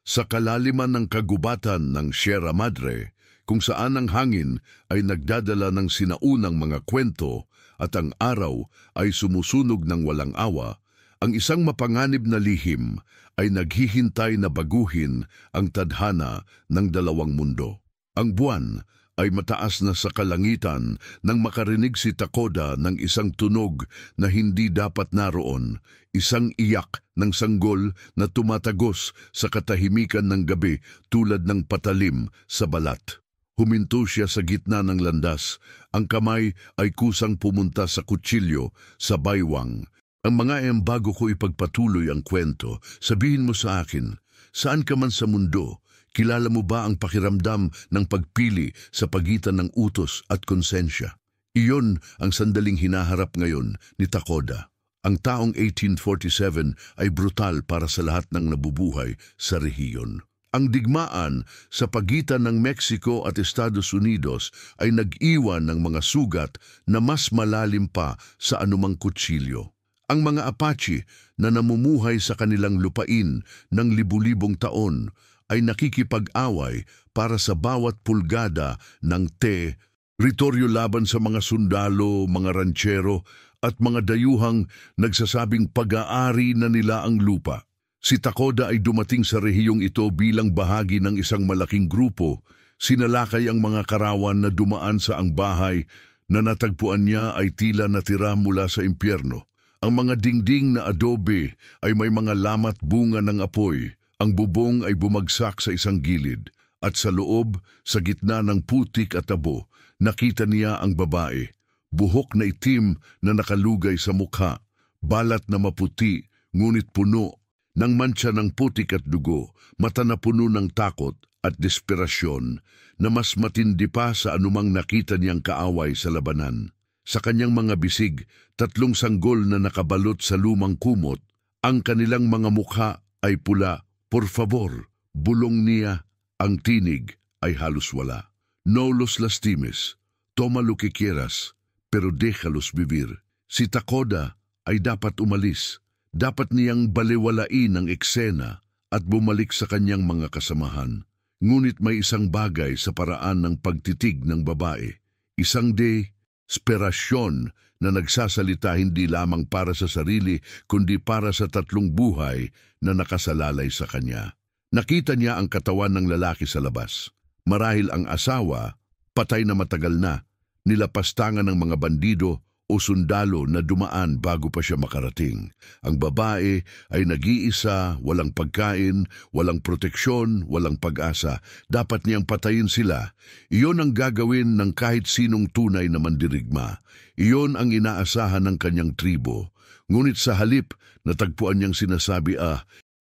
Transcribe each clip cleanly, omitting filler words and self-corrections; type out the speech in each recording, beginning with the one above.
Sa kalaliman ng kagubatan ng Sierra Madre, kung saan ang hangin ay nagdadala ng sinaunang mga kwento at ang araw ay sumusunog ng walang awa, ang isang mapanganib na lihim ay naghihintay na baguhin ang tadhana ng dalawang mundo. Ang buwan ay mataas na sa kalangitan nang makarinig si Takoda ng isang tunog na hindi dapat naroon, isang iyak ng sanggol na tumatagos sa katahimikan ng gabi tulad ng patalim sa balat. Huminto siya sa gitna ng landas, ang kamay ay kusang pumunta sa kutsilyo, sa baywang. Ang mga bago ko ipagpatuloy ang kwento, sabihin mo sa akin, saan ka man sa mundo, kilala mo ba ang pakiramdam ng pagpili sa pagitan ng utos at konsensya? Iyon ang sandaling hinaharap ngayon ni Takoda. Ang taong 1847 ay brutal para sa lahat ng nabubuhay sa rehiyon. Ang digmaan sa pagitan ng Mexico at Estados Unidos ay nag-iwan ng mga sugat na mas malalim pa sa anumang kutsilyo. Ang mga Apache na namumuhay sa kanilang lupain ng libu-libong taon ay nakikipag-away para sa bawat pulgada ng teritoryo laban sa mga sundalo, mga ranchero at mga dayuhang nagsasabing pag-aari na nila ang lupa. Si Takoda ay dumating sa rehiyong ito bilang bahagi ng isang malaking grupo. Sinalakay ang mga karawan na dumaan sa ang bahay na natagpuan niya ay tila natira mula sa impyerno. Ang mga dingding na adobe ay may mga lamat bunga ng apoy. Ang bubong ay bumagsak sa isang gilid. At sa loob, sa gitna ng putik at tabo, nakita niya ang babae. Buhok na itim na nakalugay sa mukha, balat na maputi, ngunit puno ng mantsa ng putik at dugo, mata na puno ng takot at desperasyon na mas matindi pa sa anumang nakita niyang kaaway sa labanan. Sa kanyang mga bisig, 3 sanggol na nakabalot sa lumang kumot, ang kanilang mga mukha ay pula. Por favor, bulong niya, ang tinig ay halos wala. No los lastimes, toma lo que quieras, pero déjalos vivir. Si Takoda ay dapat umalis. Dapat niyang baliwalain ang eksena at bumalik sa kanyang mga kasamahan. Ngunit may isang bagay sa paraan ng pagtitig ng babae. Isang desperasyon na nagsasalita hindi lamang para sa sarili kundi para sa 3 buhay na nakasalalay sa kanya. Nakita niya ang katawan ng lalaki sa labas. Marahil ang asawa, patay na matagal na, nilapastangan ng mga bandido o sundalo na dumaan bago pa siya makarating. Ang babae ay nag-iisa, walang pagkain, walang proteksyon, walang pag-asa. Dapat niyang patayin sila. Iyon ang gagawin ng kahit sinong tunay na mandirigma. Iyon ang inaasahan ng kanyang tribo. Ngunit sa halip, natagpuan niyang sinasabi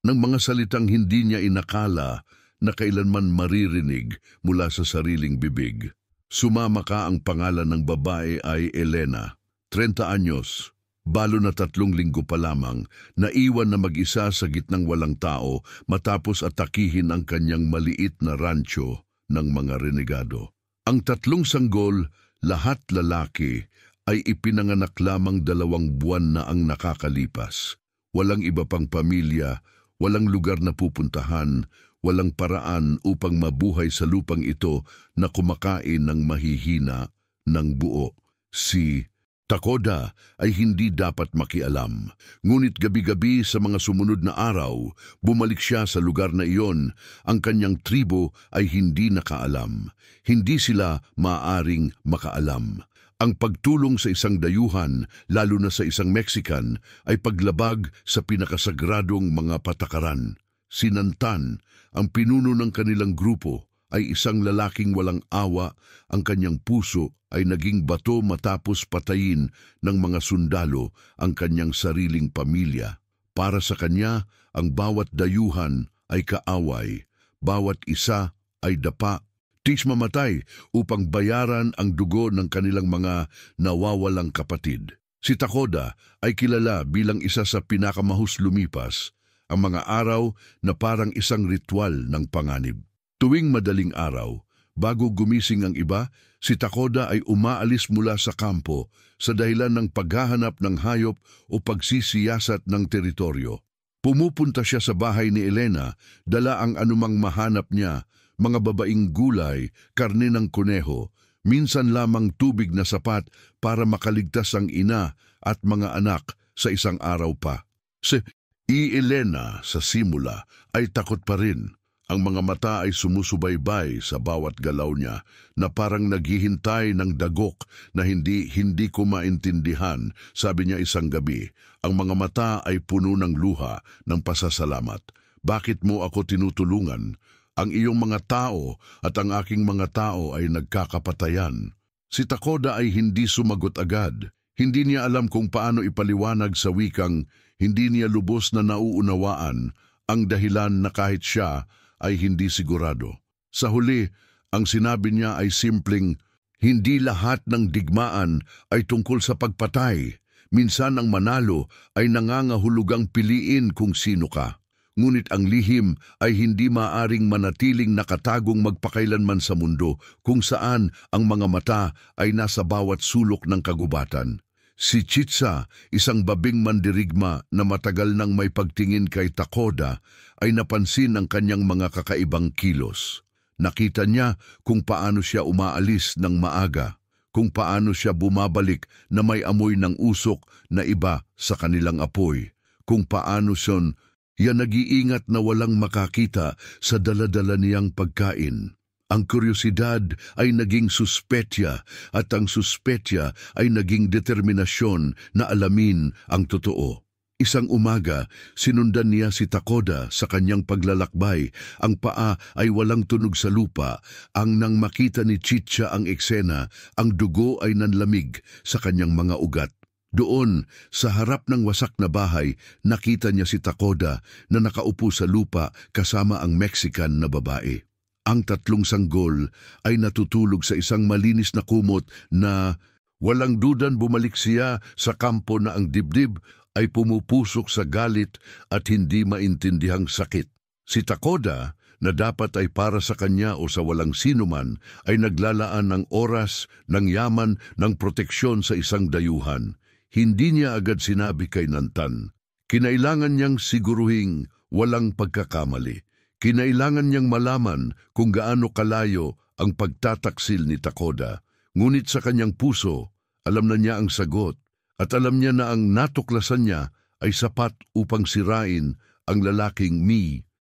ng mga salitang hindi niya inakala na kailanman maririnig mula sa sariling bibig. Sumama ka. Ang pangalan ng babae ay Elena. 30 anyos, balo na 3 linggo pa lamang, naiwan na mag-isa sa gitnang walang tao matapos atakihin ang kanyang maliit na rancho ng mga renegado. Ang 3 sanggol, lahat lalaki, ay ipinanganak lamang 2 buwan na ang nakakalipas. Walang iba pang pamilya, walang lugar na pupuntahan, walang paraan upang mabuhay sa lupang ito na kumakain ng mahihina ng buo. Si Takoda ay hindi dapat makialam, ngunit gabi-gabi sa mga sumunod na araw, bumalik siya sa lugar na iyon. Ang kanyang tribo ay hindi nakaalam. Hindi sila maaaring makaalam. Ang pagtulong sa isang dayuhan, lalo na sa isang Mexican, ay paglabag sa pinakasagradong mga patakaran. Sinantan, ang pinuno ng kanilang grupo, ay isang lalaking walang awa. Ang kanyang puso ay naging bato matapos patayin ng mga sundalo ang kanyang sariling pamilya. Para sa kanya, ang bawat dayuhan ay kaaway, bawat isa ay dapa, tis mamatay upang bayaran ang dugo ng kanilang mga nawawalang kapatid. Si Takoda ay kilala bilang isa sa pinakamahus lumipas, ang mga araw na parang isang ritual ng panganib. Tuwing madaling araw, bago gumising ang iba, si Takoda ay umaalis mula sa kampo sa dahilan ng paghahanap ng hayop o pagsisiyasat ng teritoryo. Pumupunta siya sa bahay ni Elena, dala ang anumang mahanap niya, mga babaing gulay, karne ng kuneho, minsan lamang tubig na sapat para makaligtas ang ina at mga anak sa isang araw pa. Si Elena sa simula ay takot pa rin. Ang mga mata ay sumusubaybay sa bawat galaw niya na parang naghihintay ng dagok na hindi ko maintindihan, sabi niya isang gabi. Ang mga mata ay puno ng luha ng pasasalamat. Bakit mo ako tinutulungan? Ang iyong mga tao at ang aking mga tao ay nagkakapatayan. Si Takoda ay hindi sumagot agad. Hindi niya alam kung paano ipaliwanag sa wikang hindi niya lubos na nauunawaan ang dahilan na kahit siya ay hindi sigurado. Sa huli, ang sinabi niya ay simpleng, hindi lahat ng digmaan ay tungkol sa pagpatay. Minsan ang manalo ay nangangahulugang piliin kung sino ka. Ngunit ang lihim ay hindi maaring manatiling nakatagong magpakailanman sa mundo kung saan ang mga mata ay nasa bawat sulok ng kagubatan. Si Chitsa, isang babing mandirigma na matagal nang may pagtingin kay Takoda, ay napansin ang kanyang mga kakaibang kilos. Nakita niya kung paano siya umaalis ng maaga, kung paano siya bumabalik na may amoy ng usok na iba sa kanilang apoy, kung paano siya nag-iingat na walang makakita sa daladala niyang pagkain. Ang kuryosidad ay naging suspetya at ang suspetya ay naging determinasyon na alamin ang totoo. Isang umaga, sinundan niya si Takoda sa kanyang paglalakbay. Ang paa ay walang tunog sa lupa. Ang nang makita ni Chitsa ang eksena, ang dugo ay nanlamig sa kanyang mga ugat. Doon, sa harap ng wasak na bahay, nakita niya si Takoda na nakaupo sa lupa kasama ang Mexican na babae. Ang tatlong sanggol ay natutulog sa isang malinis na kumot na walang dudan bumalik siya sa kampo na ang dibdib ay pumupusok sa galit at hindi maintindihang sakit. Si Takoda, na dapat ay para sa kanya o sa walang sinuman, ay naglalaan ng oras, ng yaman, ng proteksyon sa isang dayuhan. Hindi niya agad sinabi kay Nantan. Kinailangan niyang siguruhing walang pagkakamali. Kinailangan niyang malaman kung gaano kalayo ang pagtataksil ni Takoda. Ngunit sa kanyang puso, alam na niya ang sagot at alam niya na ang natuklasan niya ay sapat upang sirain ang lalaking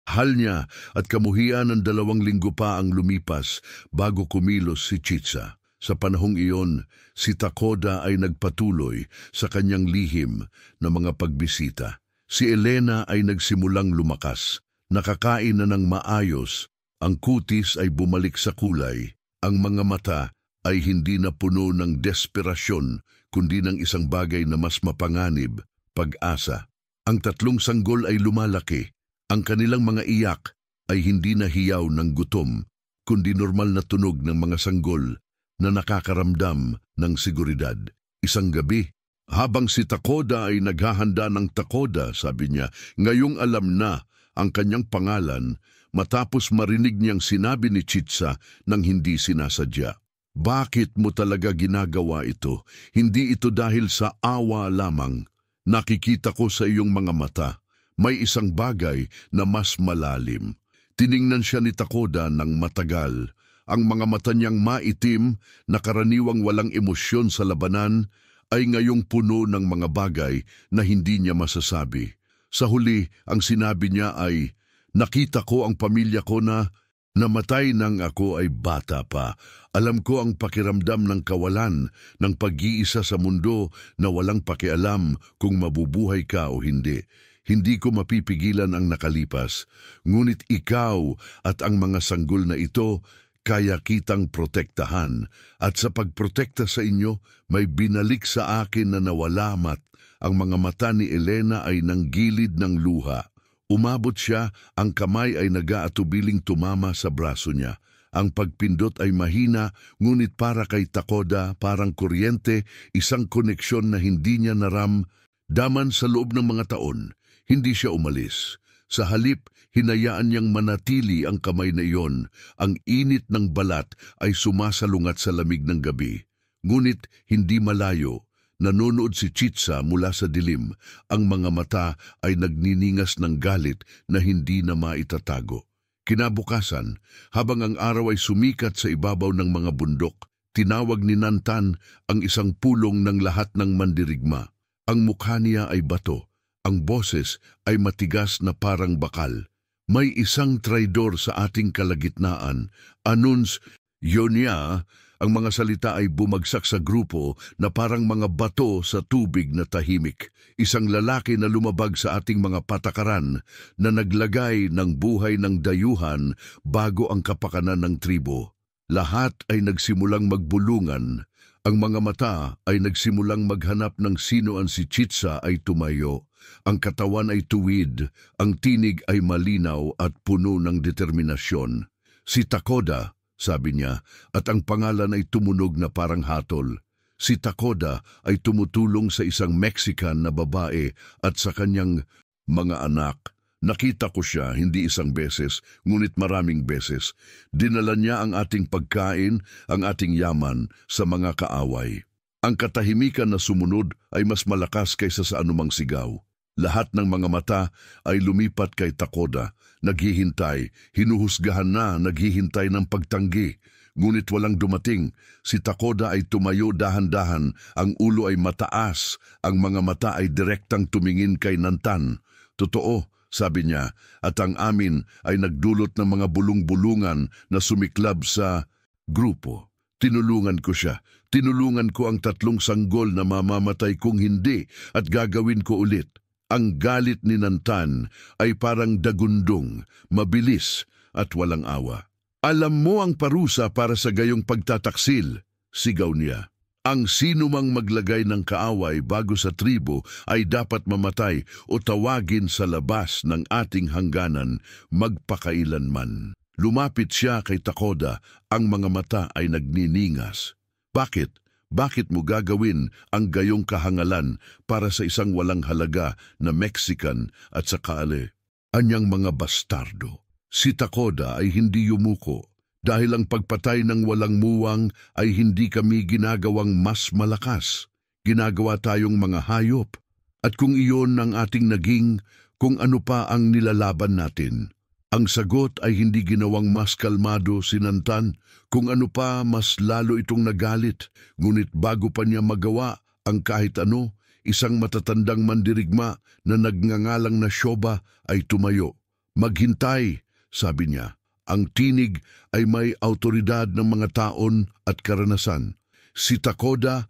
hal niya at kamuhian ng 2 linggo pa ang lumipas bago kumilos si Chitsa. Sa panahong iyon, si Takoda ay nagpatuloy sa kanyang lihim na mga pagbisita. Si Elena ay nagsimulang lumakas. Nakakain na ng maayos, ang kutis ay bumalik sa kulay, ang mga mata ay hindi na puno ng desperasyon kundi ng isang bagay na mas mapanganib, pag-asa. Ang 3 sanggol ay lumalaki, ang kanilang mga iyak ay hindi na hiyaw ng gutom kundi normal na tunog ng mga sanggol na nakakaramdam ng seguridad. Isang gabi, habang si Takoda ay naghahanda ng Takoda, sabi niya, ngayong alam na ang kanyang pangalan matapos marinig niyang sinabi ni Chitsa nang hindi sinasadya. Bakit mo talaga ginagawa ito? Hindi ito dahil sa awa lamang. Nakikita ko sa iyong mga mata, may isang bagay na mas malalim. Tiningnan siya ni Takoda ng matagal. Ang mga mata niyang maitim na karaniwang walang emosyon sa labanan ay ngayong puno ng mga bagay na hindi niya masasabi. Sa huli, ang sinabi niya ay, nakita ko ang pamilya ko na namatay nang ako ay bata pa. Alam ko ang pakiramdam ng kawalan, ng pag-iisa sa mundo na walang pakialam kung mabubuhay ka o hindi. Hindi ko mapipigilan ang nakalipas, ngunit ikaw at ang mga sanggol na ito kaya kitang protektahan. At sa pagprotekta sa inyo, may binalik sa akin na nawalamat. Ang mga mata ni Elena ay nanggilid ng luha. Umabot siya, ang kamay ay nag-aatubiling tumama sa braso niya. Ang pagpindot ay mahina, ngunit para kay Takoda, parang kuryente, isang koneksyon na hindi niya naramdaman sa loob ng mga taon. Hindi siya umalis. Sa halip, hinayaan niyang manatili ang kamay na iyon. Ang init ng balat ay sumasalungat sa lamig ng gabi. Ngunit hindi malayo. Nanonood si Chitsa mula sa dilim. Ang mga mata ay nagniningas ng galit na hindi na maitatago. Kinabukasan, habang ang araw ay sumikat sa ibabaw ng mga bundok, tinawag ni Nantan ang isang pulong ng lahat ng mandirigma. Ang mukha niya ay bato, ang boses ay matigas na parang bakal. May isang traidor sa ating kalagitnaan. Anuns, Yonya, ang mga salita ay bumagsak sa grupo na parang mga bato sa tubig na tahimik. Isang lalaki na lumabag sa ating mga patakaran na naglagay ng buhay ng dayuhan bago ang kapakanan ng tribo. Lahat ay nagsimulang magbulungan. Ang mga mata ay nagsimulang maghanap ng sino ang si Chitsa ay tumayo. Ang katawan ay tuwid, ang tinig ay malinaw at puno ng determinasyon. Si Takoda, sabi niya, at ang pangalan ay tumunog na parang hatol. Si Takoda ay tumutulong sa isang Mexican na babae at sa kanyang mga anak. Nakita ko siya hindi isang beses, ngunit maraming beses. Dinala niya ang ating pagkain, ang ating yaman sa mga kaaway. Ang katahimikan na sumunod ay mas malakas kaysa sa anumang sigaw. Lahat ng mga mata ay lumipat kay Takoda, naghihintay, hinuhusgahan na, naghihintay ng pagtanggi. Ngunit walang dumating. Si Takoda ay tumayo dahan-dahan, ang ulo ay mataas, ang mga mata ay direktang tumingin kay Nantan. Totoo, sabi niya, at ang amin ay nagdulot ng mga bulong-bulungan na sumiklab sa grupo. Tinulungan ko siya. Tinulungan ko ang 3 sanggol na mamamatay kung hindi at gagawin ko ulit. Ang galit ni Nantan ay parang dagundong, mabilis at walang awa. Alam mo ang parusa para sa gayong pagtataksil, sigaw niya. Ang sinumang maglagay ng kaaway bago sa tribo ay dapat mamatay o tawagin sa labas ng ating hangganan magpakailanman. Lumapit siya kay Takoda, ang mga mata ay nagniningas. Bakit? Bakit mo gagawin ang gayong kahangalan para sa isang walang halaga na Mexican at sa kaale? Anyang mga bastardo. Si Takoda ay hindi yumuko dahil ang pagpatay ng walang muwang ay hindi kami ginagawang mas malakas. Ginagawa tayong mga hayop. At kung iyon ang ating naging, kung ano pa ang nilalaban natin. Ang sagot ay hindi ginawang mas kalmado si Nantan, kung ano pa mas lalo itong nagalit. Ngunit bago pa niya magawa ang kahit ano, isang matatandang mandirigma na nagngangalang na Shoba ay tumayo. Maghintay, sabi niya. Ang tinig ay may autoridad ng mga taon at karanasan. Si Takoda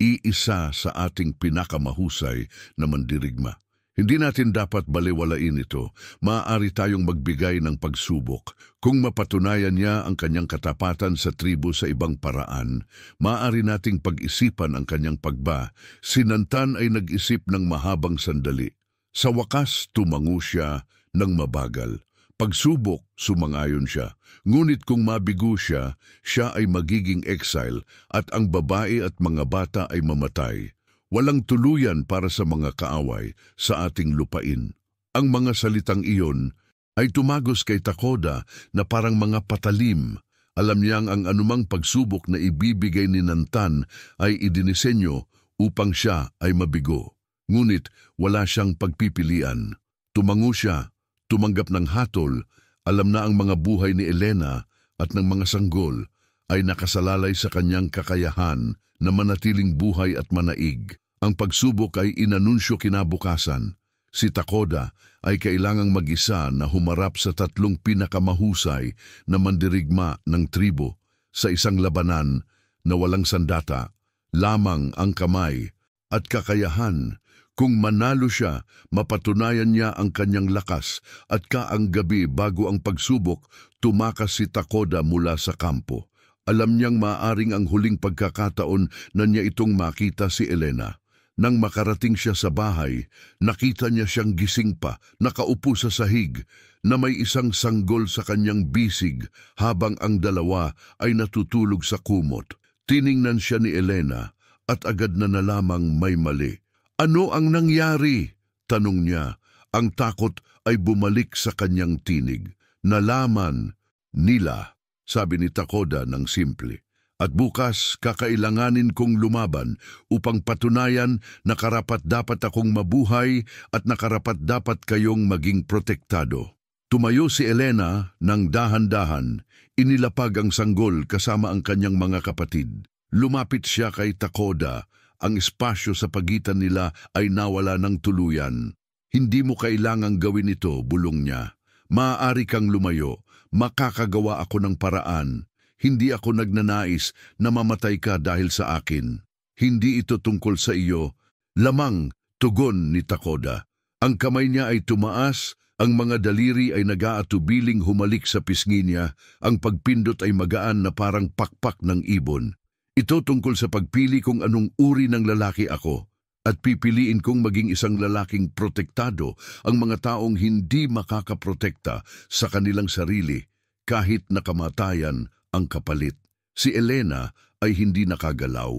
iisa sa ating pinakamahusay na mandirigma. Hindi natin dapat balewalain ito. Maaari tayong magbigay ng pagsubok. Kung mapatunayan niya ang kanyang katapatan sa tribo sa ibang paraan, maaari nating pag-isipan ang kanyang pagba. Si Nantan ay nag-isip ng mahabang sandali. Sa wakas, tumango siya ng mabagal. Pagsubok, sumangayon siya. Ngunit kung mabigo siya, siya ay magiging exile at ang babae at mga bata ay mamatay. Walang tuluyan para sa mga kaaway sa ating lupain. Ang mga salitang iyon ay tumagos kay Takoda na parang mga patalim. Alam niyang ang anumang pagsubok na ibibigay ni Nantan ay idinisenyo upang siya ay mabigo. Ngunit wala siyang pagpipilian. Tumango siya, tumanggap ng hatol, alam na ang mga buhay ni Elena at ng mga sanggol ay nakasalalay sa kanyang kakayahan na manatiling buhay at manaig. Ang pagsubok ay inanunsyo kinabukasan. Si Takoda ay kailangang mag-isa na humarap sa 3 pinakamahusay na mandirigma ng tribo sa isang labanan na walang sandata, lamang ang kamay at kakayahan. Kung manalo siya, mapatunayan niya ang kanyang lakas at kaang gabi bago ang pagsubok, tumakas si Takoda mula sa kampo. Alam niyang maaring ang huling pagkakataon na niya itong makita si Elena. Nang makarating siya sa bahay, nakita niya siyang gising pa, nakaupo sa sahig, na may isang sanggol sa kanyang bisig habang ang dalawa ay natutulog sa kumot. Tiningnan siya ni Elena at agad na nalamang may mali. Ano ang nangyari? Tanong niya. Ang takot ay bumalik sa kanyang tinig. Nalaman nila, sabi ni Takoda ng simple. At bukas, kakailanganin kong lumaban upang patunayan na karapat-dapat akong mabuhay at nakarapat-dapat kayong maging protektado. Tumayo si Elena ng dahan-dahan, inilapag ang sanggol kasama ang kanyang mga kapatid. Lumapit siya kay Takoda, ang espasyo sa pagitan nila ay nawala ng tuluyan. Hindi mo kailangang gawin ito, bulong niya. Maaari kang lumayo, makakagawa ako ng paraan. Hindi ako nagnanais na mamatay ka dahil sa akin. Hindi ito tungkol sa iyo. Lamang, tugon ni Takoda. Ang kamay niya ay tumaas, ang mga daliri ay nag-aatubiling humalik sa pisngi niya, ang pagpindot ay magaan na parang pakpak ng ibon. Ito tungkol sa pagpili kung anong uri ng lalaki ako. At pipiliin kong maging isang lalaking protektado ang mga taong hindi makakaprotekta sa kanilang sarili, kahit na kamatayan ang kapalit. Si Elena ay hindi nakagalaw.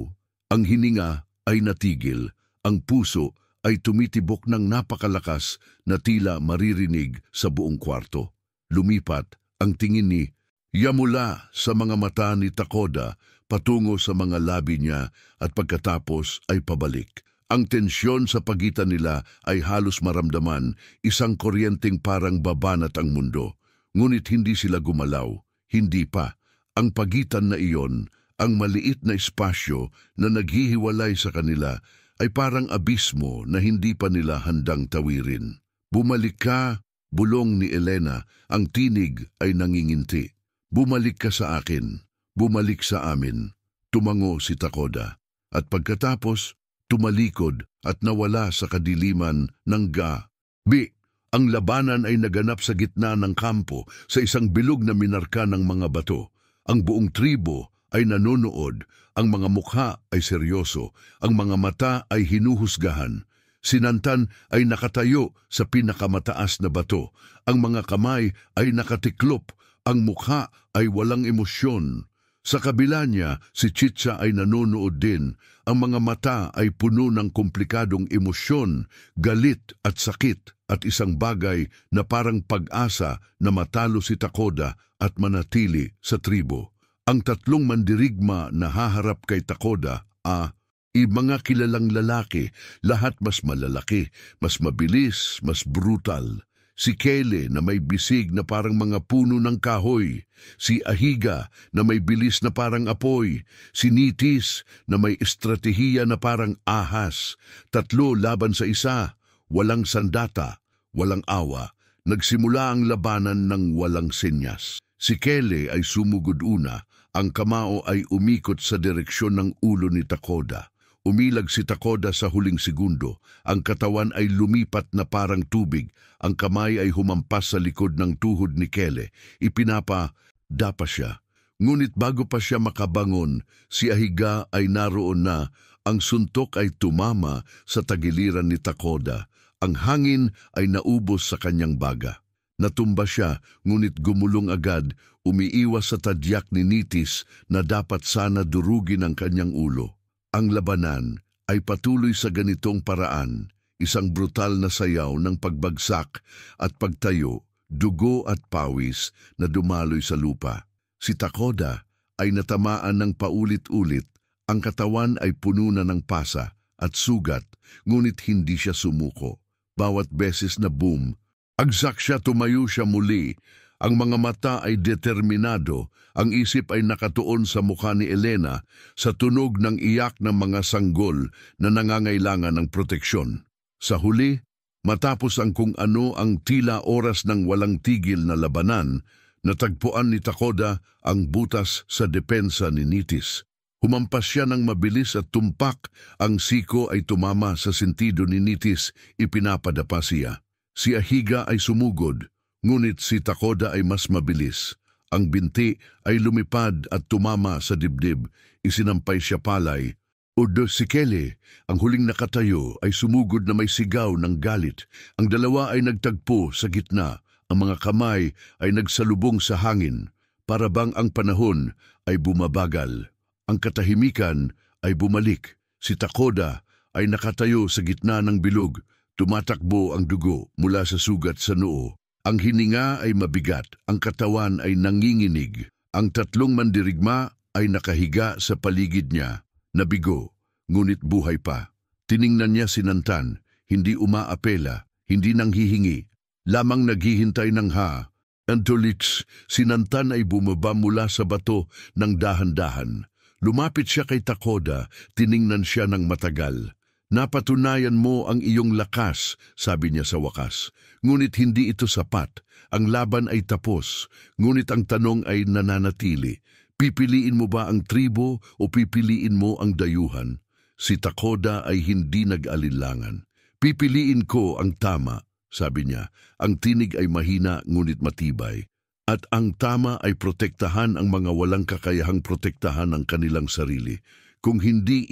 Ang hininga ay natigil. Ang puso ay tumitibok ng napakalakas na tila maririnig sa buong kwarto. Lumipat ang tingin ni Yamula sa mga mata ni Takoda patungo sa mga labi niya at pagkatapos ay pabalik. Ang tensyon sa pagitan nila ay halos maramdaman, isang kuryenteng parang babanat ang mundo. Ngunit hindi sila gumalaw. Hindi pa. Ang pagitan na iyon, ang maliit na espasyo na naghihiwalay sa kanila ay parang abismo na hindi pa nila handang tawirin. Bumalik ka, bulong ni Elena, ang tinig ay nanginginti. Bumalik ka sa akin, bumalik sa amin. Tumango si Takoda, at pagkatapos tumalikod at nawala sa kadiliman ng gabi. Ang labanan ay naganap sa gitna ng kampo sa isang bilog na minarka ng mga bato. Ang buong tribo ay nanonood, ang mga mukha ay seryoso, ang mga mata ay hinuhusgahan. Sinantan ay nakatayo sa pinakamataas na bato, ang mga kamay ay nakatiklop, ang mukha ay walang emosyon. Sa kabila niya, si Chitsa ay nanonood din. Ang mga mata ay puno ng komplikadong emosyon, galit at sakit, at isang bagay na parang pag-asa na matalo si Takoda at manatili sa tribo. Ang tatlong mandirigma na haharap kay Takoda, mga kilalang lalaki, lahat mas malalaki, mas mabilis, mas brutal. Si Kele na may bisig na parang mga puno ng kahoy, si Ahiga na may bilis na parang apoy, si Nitis na may estratehiya na parang ahas. Tatlo laban sa isa, walang sandata, walang awa. Nagsimula ang labanan ng walang senyas. Si Kele ay sumugod una, ang kamao ay umikot sa direksyon ng ulo ni Takoda. Umilag si Takoda sa huling segundo, ang katawan ay lumipat na parang tubig, ang kamay ay humampas sa likod ng tuhod ni Kele. Ipinapadapa siya. Ngunit bago pa siya makabangon, si Ahiga ay naroon na, ang suntok ay tumama sa tagiliran ni Takoda. Ang hangin ay naubos sa kanyang baga. Natumba siya, ngunit gumulong agad, umiiwas sa tadyak ni Nitis na dapat sana durugin ang kanyang ulo. Ang labanan ay patuloy sa ganitong paraan, isang brutal na sayaw ng pagbagsak at pagtayo, dugo at pawis na dumaloy sa lupa. Si Takoda ay natamaan ng paulit-ulit, ang katawan ay puno na ng pasa at sugat, ngunit hindi siya sumuko. Bawat beses na boom, agsak siya, tumayo siya muli. Ang mga mata ay determinado, ang isip ay nakatuon sa mukha ni Elena sa tunog ng iyak ng mga sanggol na nangangailangan ng proteksyon. Sa huli, matapos ang kung ano ang tila oras ng walang tigil na labanan, natagpuan ni Takoda ang butas sa depensa ni Nitis. Humampas siya ng mabilis at tumpak, ang siko ay tumama sa sentido ni Nitis, ipinapadapa siya. Si Ahiga ay sumugod, ngunit si Takoda ay mas mabilis. Ang binti ay lumipad at tumama sa dibdib, isinampay siya palay. Si Kele, ang huling nakatayo, ay sumugod na may sigaw ng galit. Ang dalawa ay nagtagpo sa gitna, ang mga kamay ay nagsalubong sa hangin. Para bang ang panahon ay bumabagal. Ang katahimikan ay bumalik. Si Takoda ay nakatayo sa gitna ng bilog, tumatakbo ang dugo mula sa sugat sa noo. Ang hininga ay mabigat, ang katawan ay nanginginig. Ang tatlong mandirigma ay nakahiga sa paligid niya, nabigo, ngunit buhay pa. Tiningnan niya si Nantan, hindi umaapela, hindi nanghihingi, lamang naghihintay ng Antolix, si Nantan ay bumaba mula sa bato ng dahan-dahan. Lumapit siya kay Takoda, tiningnan siya ng matagal. Napatunayan mo ang iyong lakas, sabi niya sa wakas. Ngunit hindi ito sapat. Ang laban ay tapos, ngunit ang tanong ay nananatili. Pipiliin mo ba ang tribo o pipiliin mo ang dayuhan? Si Takoda ay hindi nag-alinlangan. Pipiliin ko ang tama, sabi niya. Ang tinig ay mahina ngunit matibay. At ang tama ay protektahan ang mga walang kakayahang protektahan ang kanilang sarili. Kung hindi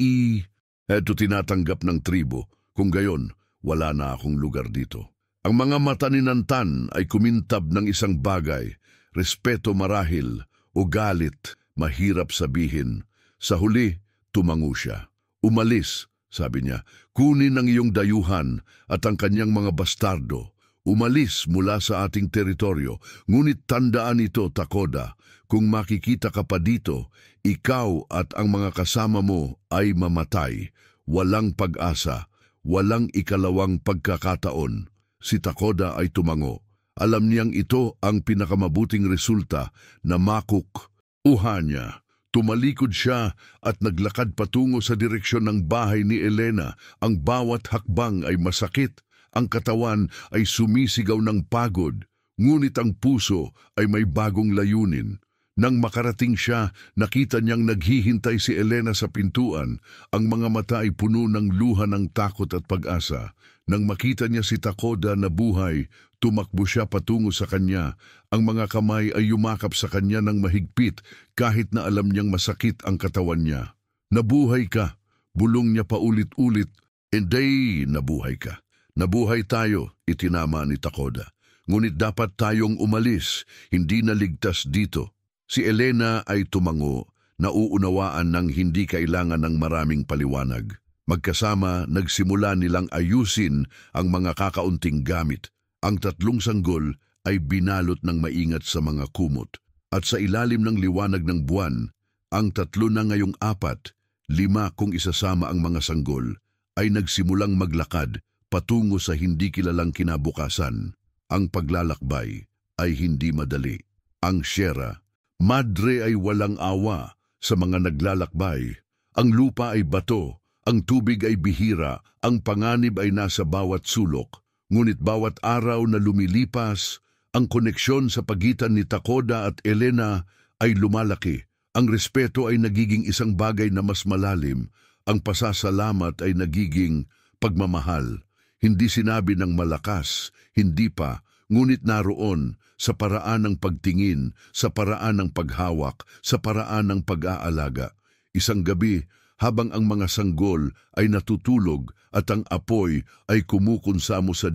eto tinatanggap ng tribo, kung gayon, wala na akong lugar dito. Ang mga mata ni Nantan ay kumintab ng isang bagay, respeto marahil o galit, mahirap sabihin. Sa huli, tumango siya. Umalis, sabi niya, kunin ang iyong dayuhan at ang kanyang mga bastardo. Umalis mula sa ating teritoryo, ngunit tandaan ito, Takoda, kung makikita ka pa dito, ikaw at ang mga kasama mo ay mamatay. Walang pag-asa, walang ikalawang pagkakataon. Si Takoda ay tumango. Alam niyang ito ang pinakamabuting resulta na makuk-uha niya. Tumalikod siya at naglakad patungo sa direksyon ng bahay ni Elena. Ang bawat hakbang ay masakit. Ang katawan ay sumisigaw ng pagod, ngunit ang puso ay may bagong layunin. Nang makarating siya, nakita niyang naghihintay si Elena sa pintuan. Ang mga mata ay puno ng luha ng takot at pag-asa. Nang makita niya si Takoda na buhay, tumakbo siya patungo sa kanya. Ang mga kamay ay yumakap sa kanya ng mahigpit kahit na alam niyang masakit ang katawan niya. Nabuhay ka, bulong niya paulit-ulit. Hindi, nabuhay ka. Nabuhay tayo, itinama ni Takoda. Ngunit dapat tayong umalis, hindi naligtas dito. Si Elena ay tumango, nauunawaan ng hindi kailangan ng maraming paliwanag. Magkasama, nagsimula nilang ayusin ang mga kakaunting gamit. Ang tatlong sanggol ay binalot ng maingat sa mga kumot. At sa ilalim ng liwanag ng buwan, ang tatlo na ngayong 4, 5 kung isasama ang mga sanggol, ay nagsimulang maglakad patungo sa hindi kilalang kinabukasan. Ang paglalakbay ay hindi madali. Ang Sierra Madre ay walang awa sa mga naglalakbay. Ang lupa ay bato, ang tubig ay bihira, ang panganib ay nasa bawat sulok. Ngunit bawat araw na lumilipas, ang koneksyon sa pagitan ni Takoda at Elena ay lumalaki. Ang respeto ay nagiging isang bagay na mas malalim. Ang pasasalamat ay nagiging pagmamahal. Hindi sinabi ng malakas, hindi pa, ngunit naroon sa paraan ng pagtingin, sa paraan ng paghawak, sa paraan ng pag-aalaga. Isang gabi, habang ang mga sanggol ay natutulog at ang apoy ay kumukunsamo sa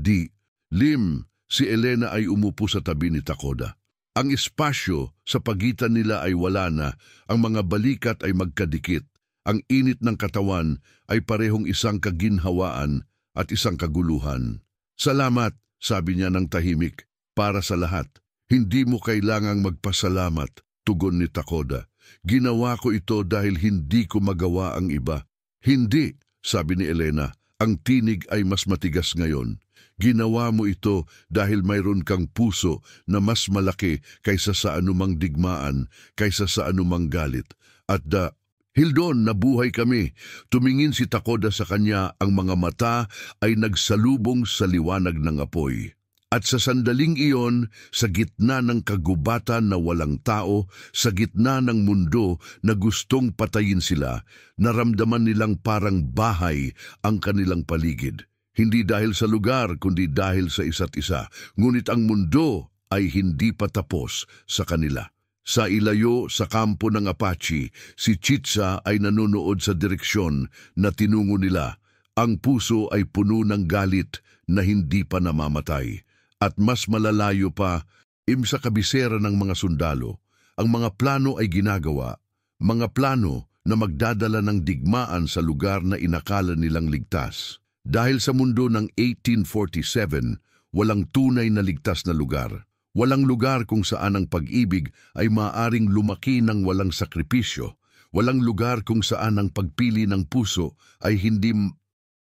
lim, si Elena ay umupo sa tabi ni Takoda. Ang espasyo sa pagitan nila ay wala na, ang mga balikat ay magkadikit. Ang init ng katawan ay parehong isang kaginhawaan at isang kaguluhan. Salamat, sabi niya ng tahimik, para sa lahat. Hindi mo kailangang magpasalamat, tugon ni Takoda. Ginawa ko ito dahil hindi ko magawa ang iba. Hindi, sabi ni Elena, ang tinig ay mas matigas ngayon. Ginawa mo ito dahil mayroon kang puso na mas malaki kaysa sa anumang digmaan, kaysa sa anumang galit. At Hildon, nabuhay kami. Tumingin si Takoda sa kanya, ang mga mata ay nagsalubong sa liwanag ng apoy. At sa sandaling iyon, sa gitna ng kagubatan na walang tao, sa gitna ng mundo na gustong patayin sila, naramdaman nilang parang bahay ang kanilang paligid. Hindi dahil sa lugar, kundi dahil sa isa't isa. Ngunit ang mundo ay hindi pa tapos sa kanila. Sa ilayo sa kampo ng Apache, si Chitsa ay nanonood sa direksyon na tinungo nila. Ang puso ay puno ng galit na hindi pa namamatay. At mas malalayo pa, sa kabisera ng mga sundalo, ang mga plano ay ginagawa, mga plano na magdadala ng digmaan sa lugar na inakala nilang ligtas. Dahil sa mundo ng 1847, walang tunay na ligtas na lugar. Walang lugar kung saan ang pag-ibig ay maaaring lumaki ng walang sakripisyo. Walang lugar kung saan ang pagpili ng puso ay hindi